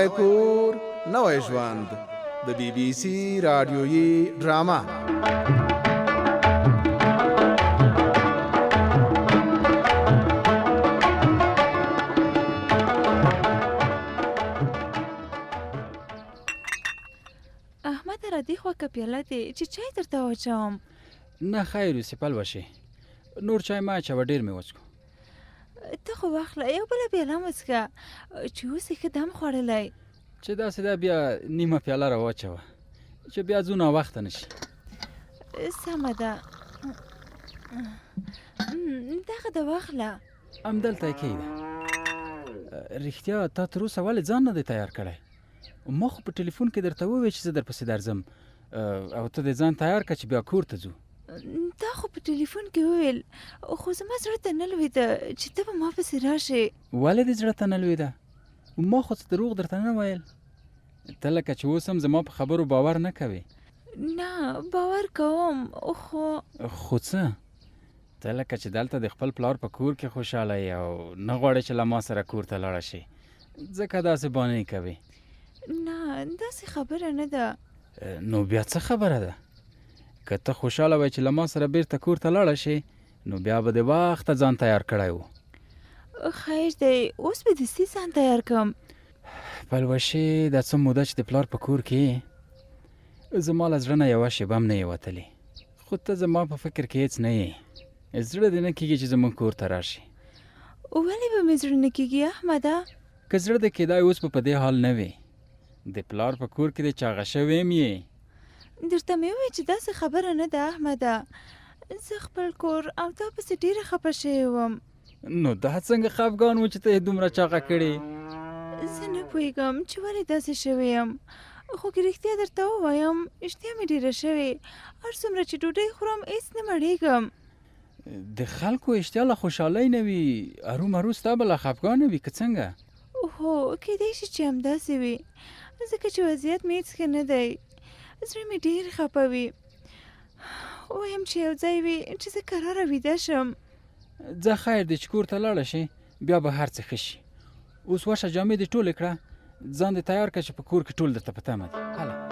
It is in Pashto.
نوی کور نوی ژوند د بی بی سی رادیویي ډرامه. احمد را دې خوا که پیاله دی چې چای درته واچوم. نه خیر سپل وشي، نور چای ما اچوه، ډېر مې وڅښو. ته خو واخله یو بله پیاله هم وڅښه چې اوس یې ښه دم خوړلی. چې داسې ده بیا نیمه پیاله را واچوه چې بیا ځو ناوخته نه شي. سمه ده، دغه د واخله. همدلته یې کښېږده. رښتیا تا تر اوسه ولې ځان نه دی تیار کړی؟ ما خو په ټلیفون کې درته وویل چې زه درپسې درځم او ته دې ځان تیار کړه چې بیا کور ته ځو. تا خو په ټلیفون کې وویل، خو زما زړه ته نه لوېده چې ته به ما پسې راشې. ولې دې زړه ته نه لوېده؟ ما خو څه دروغ درته نه ویل. ته لکه چې اوس هم زما په خبرو باور نه کوې. نه باور کوم، خو څه؟ ته لکه چې دلته د خپل پلار په کور کې خوشحاله یې او نه غواړې چې له ما سره کور ته لاړه شې، ځکه داسې بانې کوې. نه داسې خبره نه ده. نو بیا څه خبره ده؟ که ته خوشحاله وای چې له ما سره بیرته کور ته لاړه شې نو بیا به د وخته ځان تیار کړی و. خیر دی، اوس به دستي ځان تیار کړم. پلوشې دا څه موده چې د پلار په کور کې زما له زړه نه یوه شیبه هم نه یې وتلې، خو ته زما په فکر کې هېڅ نه یې. زړه دې نه کېږي چې زموږ کور ته راشي. ولې به مې زړه نه کېږي احمده؟ که زړه دې کېدای اوس په دې حال نه وې، د پلار په کور کې دې چاغه شوې هم یې. درته مې وویل چې داسې خبره نه ده احمده، زه خپل کور او تا پسې ډېره خفه شوې وم. نو دا څنګه خفګان و چې ته یې دومره چاغه کړې؟ زه نه پوهېږم چې ولې داسې شوې یم، خو که رښتیا درته ووایم اشتها مې ډېره شوې، هر څومره چې ډوډۍ خورم هېڅ نه مړېږم. د خلکو اشتها له خوشحالۍ نه وي، ارومرو ستا به له خفګانه وي که څنګه؟ هو کیدای شي چې همداسې وي، ځکه چې وضعیت مې هېڅ ښه نه دی، زړه مې ډېر خفه وي. وایم چې یو ځای وي چې زه کراره ویده شم. ځه خیر دی چې کور ته لاړه شې بیا به هر څه ښه شي. اوس ورشه جامې دې ټولې کړه، ځان دې تیار کړه چې په کور کې ټول درته په تمه دي. هله